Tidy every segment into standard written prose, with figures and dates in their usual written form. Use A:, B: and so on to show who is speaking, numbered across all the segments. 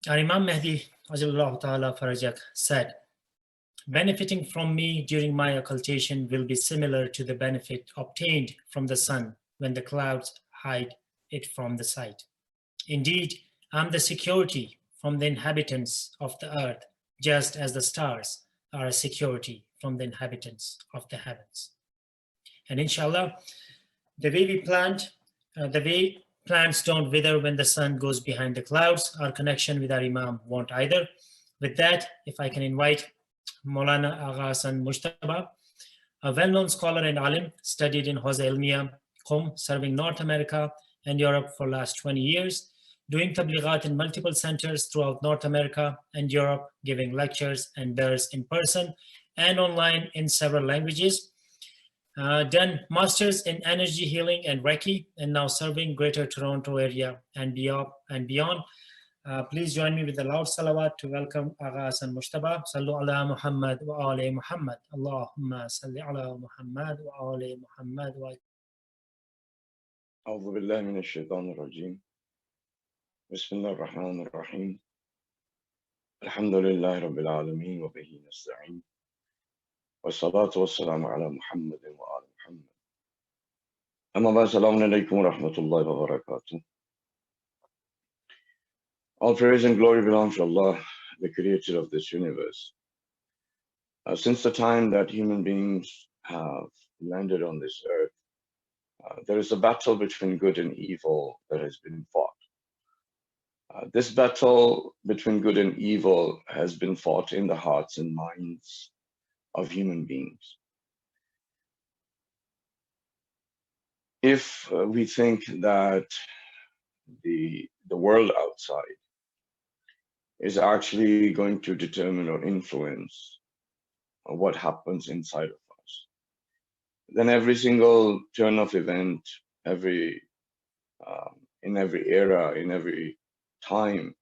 A: Our Imam Mahdi Ajalullah Ta'ala Farajak said, benefiting from me during my occultation will be similar to the benefit obtained from the sun when the clouds hide it from the sight. Indeed, I am the security from the inhabitants of the earth, just as the stars are a security from the inhabitants of the heavens. And inshallah, the way we plant, the way plants don't wither when the sun goes behind the clouds, our connection with our Imam won't either. With that, if I can invite Maulana Agha Hassan Mujtaba, a well-known scholar and alim, studied in Hawza Ilmiya, Qom, serving North America and Europe for last 20 years, doing tablighat in multiple centers throughout North America and Europe, giving lectures and dars in person and online in several languages. Done masters in energy healing and Reiki, and now serving Greater Toronto area and beyond. Please join me with a loud salawat to welcome Agha Hassan Mujtaba. Sallu ala Muhammad wa ali Muhammad. Allahumma salli ala Muhammad wa ali Muhammad wa.
B: أعوذ بالله من الشيطان الرجيم بسم الله الرحمن الرحيم الحمد لله رب العالمين وبه نستعين والصلاة والسلام على محمد وآل محمد أما بعد السلام عليكم ورحمة الله وبركاته. All praise and glory belong to Allah, the creator of this universe. Since the time that human beings have landed on this earth, there is a battle between good and evil that has been fought. This battle between good and evil has been fought in the hearts and minds of human beings. If we think that the world outside is actually going to determine or influence what happens inside of us, then every single turn of event, in every era, in every time,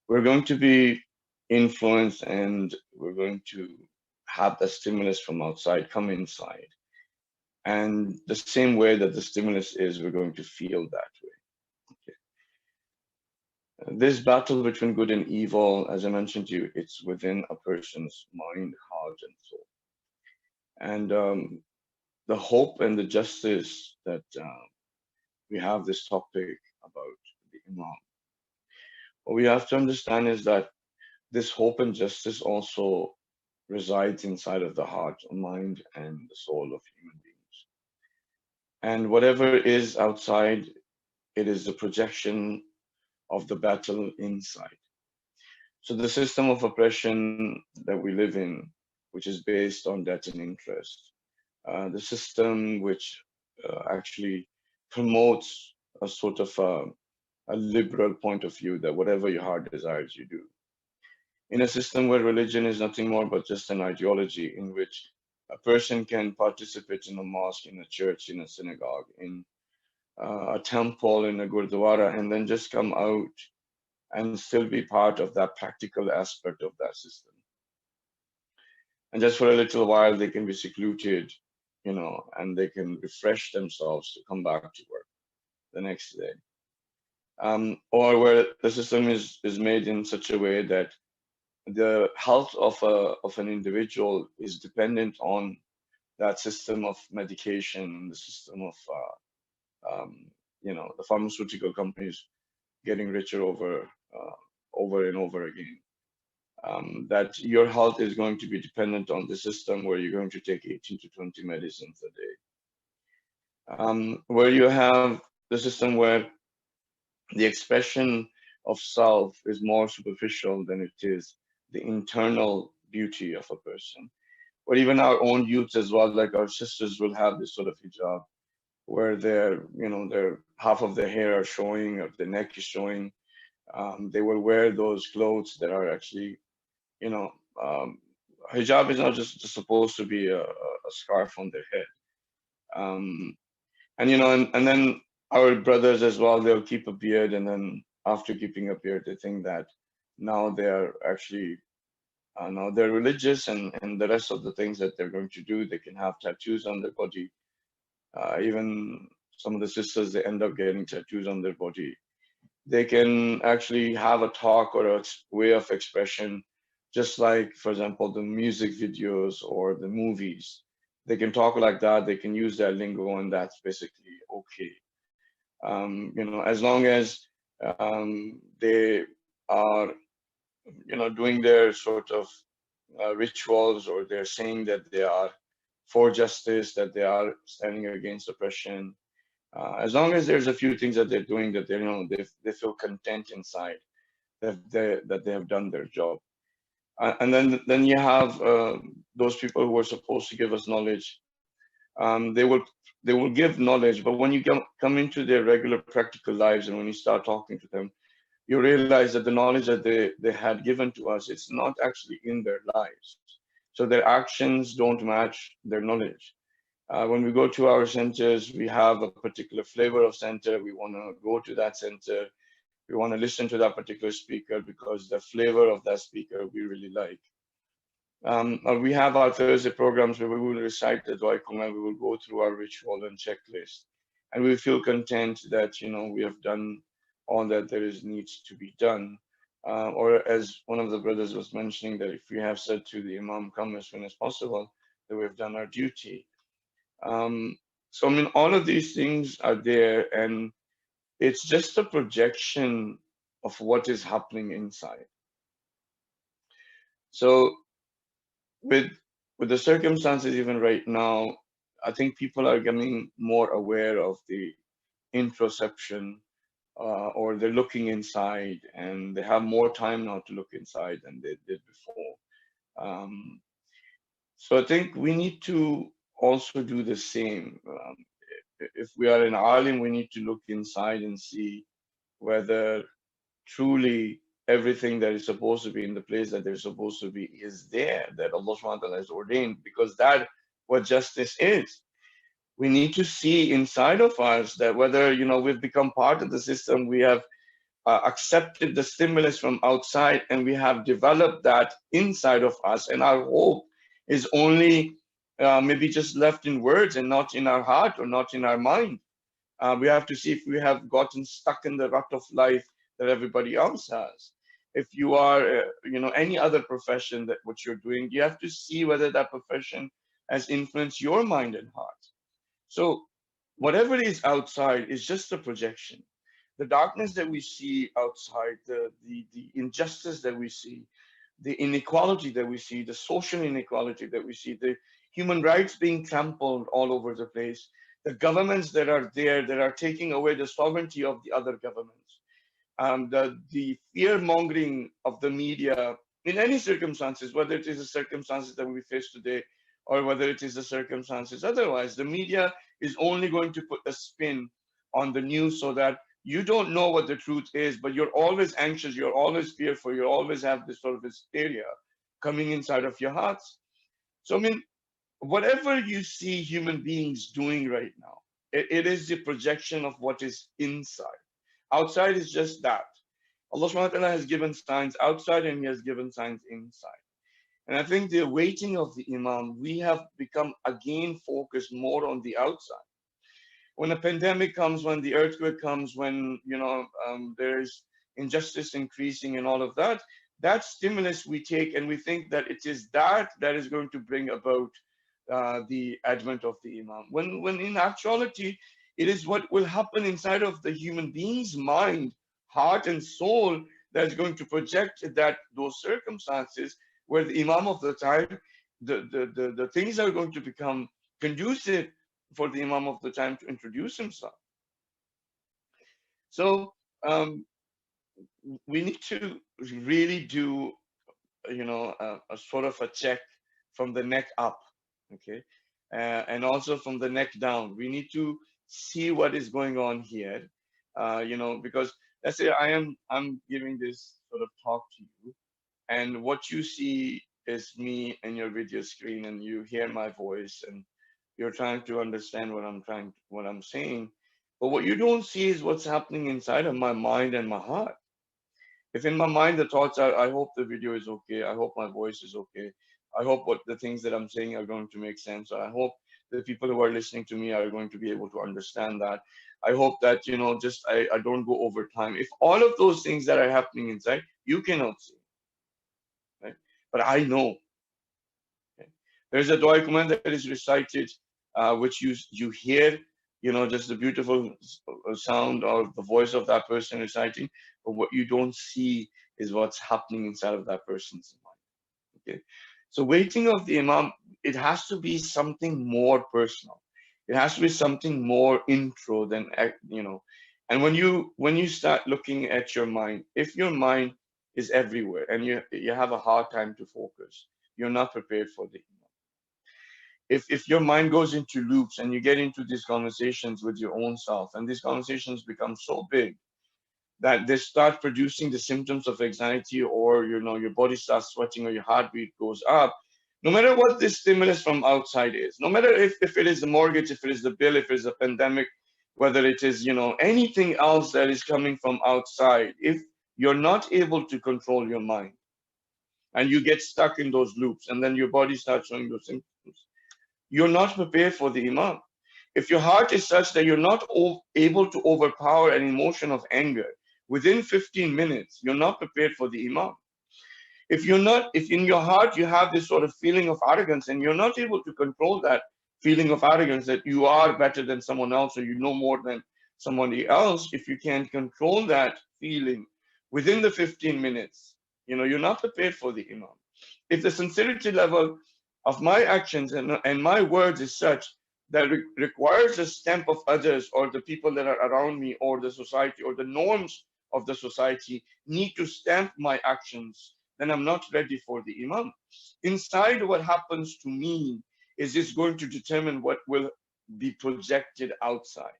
B: we're going to be influenced and we're going to have the stimulus from outside come inside. And the same way that the stimulus is, we're going to feel that way. Okay. This battle between good and evil, as I mentioned to you, it's within a person's mind, heart, and soul. And the hope and the justice that we have this topic about the Imam. What we have to understand is that this hope and justice also resides inside of the heart, mind, and the soul of human beings. And whatever is outside, it is the projection of the battle inside. So the system of oppression that we live in, which is based on debt and interest, the system which actually promotes a sort of a liberal point of view that whatever your heart desires, you do. In a system where religion is nothing more but just an ideology in which a person can participate in a mosque, in a church, in a synagogue, in a temple, in a gurdwara, and then just come out and still be part of that practical aspect of that system. And just for a little while, they can be secluded, and they can refresh themselves to come back to work the next day. Or where the system is made in such a way that the health of an individual is dependent on that system of medication, the system of the pharmaceutical companies getting richer over and over again. That your health is going to be dependent on the system where you're going to take 18 to 20 medicines a day. Where you have the system where the expression of self is more superficial than it is the internal beauty of a person. Or even our own youths as well, like our sisters will have this sort of hijab where their half of their hair are showing, or the neck is showing. They will wear those clothes that are actually, hijab is not just supposed to be a scarf on their head. And then our brothers as well, they'll keep a beard, and then after keeping a beard, they think that now they're actually now they're religious, and the rest of the things that they're going to do, they can have tattoos on their body. Even some of the sisters, they end up getting tattoos on their body. They can actually have a talk or a way of expression, just like, for example, the music videos or the movies. They can talk like that. They can use that lingo, and that's basically okay. As long as they are, doing their sort of rituals, or they're saying that they are for justice, that they are standing against oppression. As long as there's a few things that they're doing that they feel content inside, that they have done their job. And then you have those people who are supposed to give us knowledge. They will give knowledge, but when you come into their regular practical lives, and when you start talking to them, you realize that the knowledge that they had given to us, it's not actually in their lives. So their actions don't match their knowledge. When we go to our centers, we have a particular flavor of center. We want to go to that center. We want to listen to that particular speaker because the flavor of that speaker we really like. We have our Thursday programs where we will recite the Dua and we will go through our ritual and checklist, and we feel content that we have done all that there is needs to be done. Or as one of the brothers was mentioning, that if we have said to the Imam, come as soon as possible, that we've done our duty. So I mean, all of these things are there, and it's just a projection of what is happening inside. So with the circumstances even right now, I think people are becoming more aware of the introspection, or they're looking inside, and they have more time now to look inside than they did before. Um, so I think we need to also do the same. If we are an alim, we need to look inside and see whether truly everything that is supposed to be in the place that they're supposed to be is there, that Allah subhanahu wa ta'ala has ordained, because that what justice is. We need to see inside of us that whether we've become part of the system, we have accepted the stimulus from outside, and we have developed that inside of us, and our hope is only maybe just left in words and not in our heart or not in our mind. We have to see if we have gotten stuck in the rut of life that everybody else has. If you are, any other profession that what you're doing, you have to see whether that profession has influenced your mind and heart. So whatever is outside is just a projection. The darkness that we see outside, the injustice that we see, the inequality that we see, the social inequality that we see, the human rights being trampled all over the place, the governments that are there that are taking away the sovereignty of the other governments, the fear mongering of the media in any circumstances, whether it is the circumstances that we face today or whether it is the circumstances otherwise, the media is only going to put a spin on the news so that you don't know what the truth is, but you're always anxious, you're always fearful, you always have this sort of hysteria coming inside of your hearts. So, I mean, whatever you see human beings doing right now, it is the projection of what is inside. Outside is just that. Allah subhanahu wa ta'ala has given signs outside and He has given signs inside. And I think the waiting of the Imam, we have become again focused more on the outside. When a pandemic comes, when the earthquake comes, when there's injustice increasing and all of that, that stimulus we take and we think that it is that is going to bring about the advent of the Imam. When in actuality, it is what will happen inside of the human being's mind, heart, and soul that is going to project that those circumstances where the Imam of the time, the things are going to become conducive for the Imam of the time to introduce himself. So we need to really do, a sort of a check from the neck up, okay, and also from the neck down. We need to see what is going on here, because let's say I'm giving this sort of talk to you, and what you see is me and your video screen, and you hear my voice, and you're trying to understand what I'm saying. But what you don't see is what's happening inside of my mind and my heart. If in my mind the thoughts are, I hope the video is okay, I hope my voice is okay, I hope what the things that I'm saying are going to make sense, or I hope the people who are listening to me are going to be able to understand that. I hope that, just I don't go over time. If all of those things that are happening inside, you cannot see, right? But I know. Okay? There's a dua command that is recited, which you hear, just the beautiful sound of the voice of that person reciting, but what you don't see is what's happening inside of that person's mind. Okay, so waiting of the Imam, it has to be something more personal. It has to be something more intro than, and when you start looking at your mind, if your mind is everywhere and you have a hard time to focus, you're not prepared for the Imam. If your mind goes into loops and you get into these conversations with your own self, and these conversations become so big that they start producing the symptoms of anxiety, or your body starts sweating or your heartbeat goes up, no matter what this stimulus from outside is, no matter if it is the mortgage, if it is the bill, if it is a pandemic, whether it is anything else that is coming from outside, if you're not able to control your mind and you get stuck in those loops, and then your body starts showing those symptoms, you're not prepared for the Imam. If your heart is such that you're not able to overpower an emotion of anger within 15 minutes, you're not prepared for the Imam. If in your heart you have this sort of feeling of arrogance and you're not able to control that feeling of arrogance, that you are better than someone else or you know more than somebody else, if you can't control that feeling within the 15 minutes, you're not prepared for the Imam. If the sincerity level of my actions and my words is such that requires a stamp of others, or the people that are around me, or the society, or the norms of the society need to stamp my actions, then I'm not ready for the Imam. Inside, what happens to me is this going to determine what will be projected outside.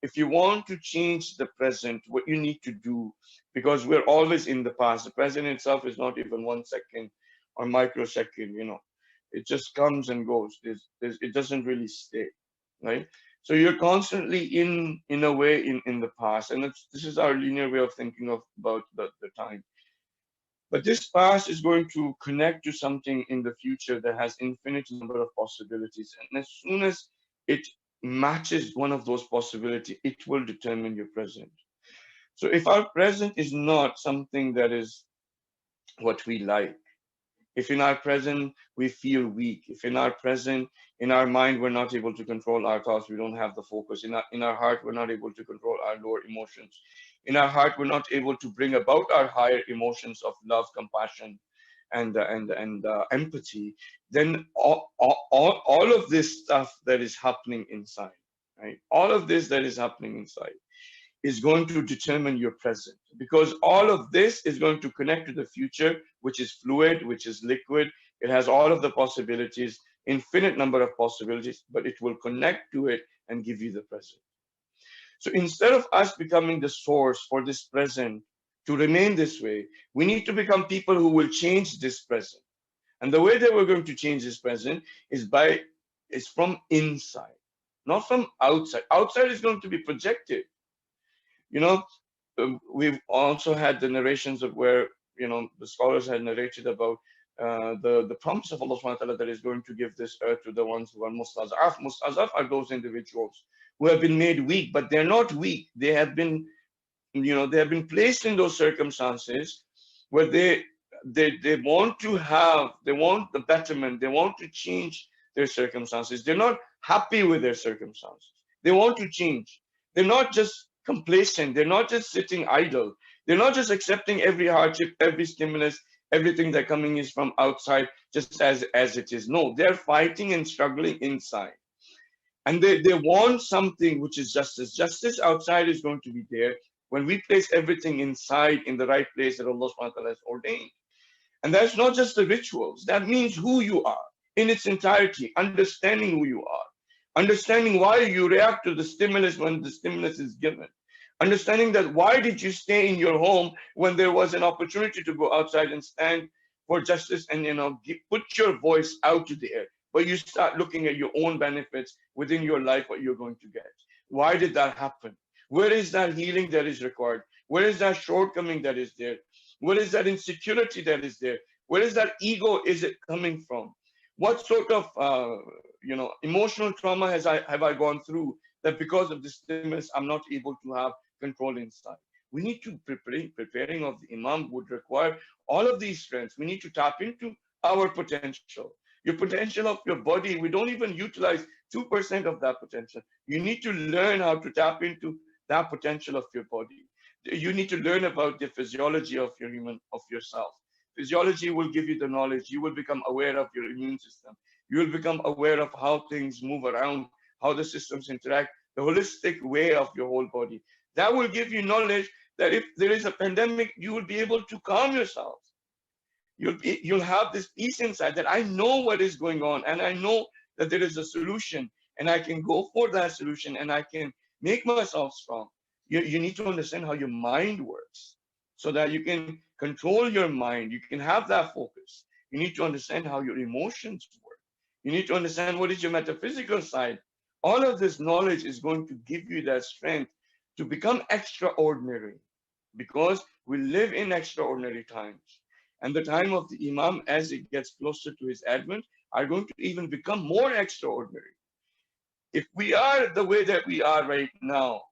B: If you want to change the present, what you need to do, because we're always in the past, the present itself is not even 1 second or microsecond, it just comes and goes. It doesn't really stay, right? So you're constantly in a way in the past, and this is our linear way of thinking about the time. But this past is going to connect to something in the future that has infinite number of possibilities, and as soon as it matches one of those possibilities, it will determine your present. So if our present is not something that is what we like, if in our present we feel weak, if in our present, in our mind, we're not able to control our thoughts, we don't have the focus, in our heart, we're not able to control our lower emotions, in our heart, we're not able to bring about our higher emotions of love, compassion, and empathy, then all of this stuff that is happening inside, right? All of this that is happening inside is going to determine your present, because all of this is going to connect to the future, which is fluid, which is liquid. It has all of the possibilities, infinite number of possibilities, but it will connect to it and give you the present. So instead of us becoming the source for this present to remain this way, we need to become people who will change this present. And the way that we're going to change this present is from inside, not from outside. Outside is going to be projected. You know, we've also had the narrations of where, the scholars had narrated about the promise of Allah subhanahu wa ta'ala that is going to give this earth to the ones who are mustazaf. Mustazaf are those individuals who have been made weak, but they're not weak. They have been, they have been placed in those circumstances where they want they want the betterment, they want to change their circumstances. They're not happy with their circumstances. They want to change. They're not just complacent. They're not just sitting idle. They're not just accepting every hardship, every stimulus, everything that coming is from outside just as it is. No, they're fighting and struggling inside. And they want something which is justice. Justice outside is going to be there when we place everything inside in the right place that Allah subhanahu wa ta'ala has ordained. And that's not just the rituals. That means who you are in its entirety, understanding who you are, understanding why you react to the stimulus when the stimulus is given, understanding that why did you stay in your home when there was an opportunity to go outside and stand for justice and put your voice out to the air, but you start looking at your own benefits within your life, what you're going to get. Why did that happen? Where is that healing that is required? Where is that shortcoming that is there? What is that insecurity that is there? Where is that ego is it coming from? What sort of emotional trauma have I gone through that because of this stimulus I'm not able to have control inside? We need to preparing of the Imam would require all of these strengths. We need to tap into our potential. Your potential of your body, we don't even utilize 2% of that potential. You need to learn how to tap into that potential of your body. You need to learn about the physiology of of yourself. Physiology will give you the knowledge. You will become aware of your immune system. You will become aware of how things move around, how the systems interact, the holistic way of your whole body. That will give you knowledge that if there is a pandemic, you will be able to calm yourself. You'll have this peace inside that I know what is going on, and I know that there is a solution, and I can go for that solution, and I can make myself strong. You need to understand how your mind works so that you can control your mind. You can have that focus. You need to understand how your emotions work. You need to understand what is your metaphysical side. All of this knowledge is going to give you that strength to become extraordinary, because we live in extraordinary times. And the time of the Imam, as it gets closer to his advent, are going to even become more extraordinary. If we are the way that we are right now,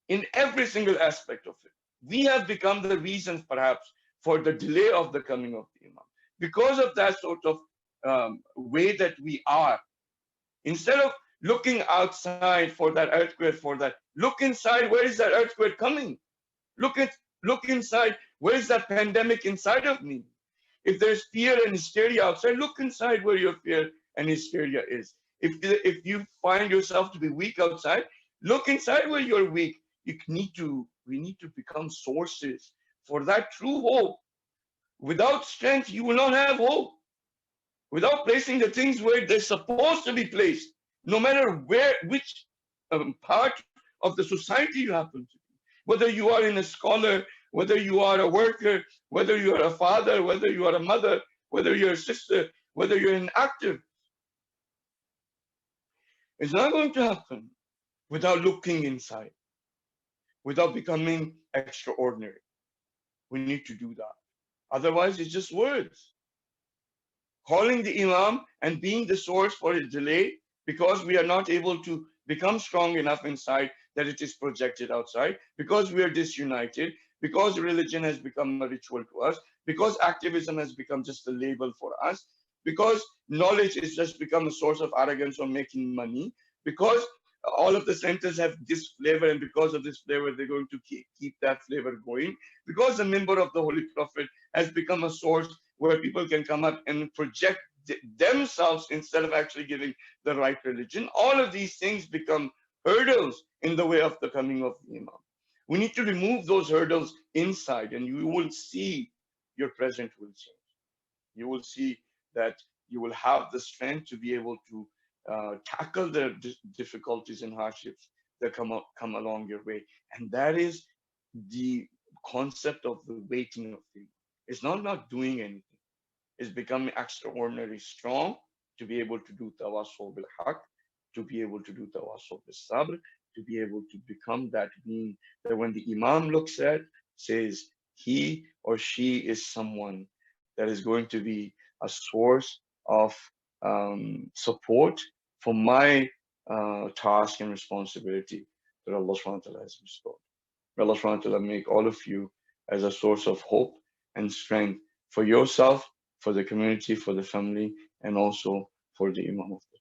B: in every single aspect of it, we have become the reasons perhaps for the delay of the coming of the Imam. Because of that sort of way that we are, instead of looking outside for that earthquake, look inside, where is that earthquake coming? Look inside, where is that pandemic inside of me? If there's fear and hysteria outside, look inside where your fear and hysteria is. If you find yourself to be weak outside, look inside where you're weak. We need to become sources for that true hope. Without strength, you will not have hope. Without placing the things where they're supposed to be placed, no matter which part of the society you happen to be, whether you are in a scholar, whether you are a worker, whether you are a father, whether you are a mother, whether you're a sister, whether you're an active, it's not going to happen without looking inside, without becoming extraordinary. We need to do that. Otherwise, it's just words. Calling the Imam and being the source for a delay because we are not able to become strong enough inside that it is projected outside, because we are disunited, because religion has become a ritual to us, because activism has become just a label for us, because knowledge has just become a source of arrogance or making money, because all of the centers have this flavor, and because of this flavor, they're going to keep that flavor going, because the member of the Holy Prophet has become a source where people can come up and project themselves instead of actually giving the right religion. All of these things become hurdles in the way of the coming of the Imam. We need to remove those hurdles inside, and you will see your present will change. You will see that you will have the strength to be able to tackle the difficulties and hardships that come along your way. And that is the concept of the waiting of the Imam. It's not doing anything. It's becoming extraordinarily strong to be able to do tawassul bil haq, to be able to do tawassul bil sabr, to be able to become that being that when the Imam looks at, says he or she is someone that is going to be a source of support for my task and responsibility that Allah subhanahu wa ta'ala has bestowed. May Allah subhanahu wa ta'ala make all of you as a source of hope and strength for yourself, for the community, for the family, and also for the Imam of the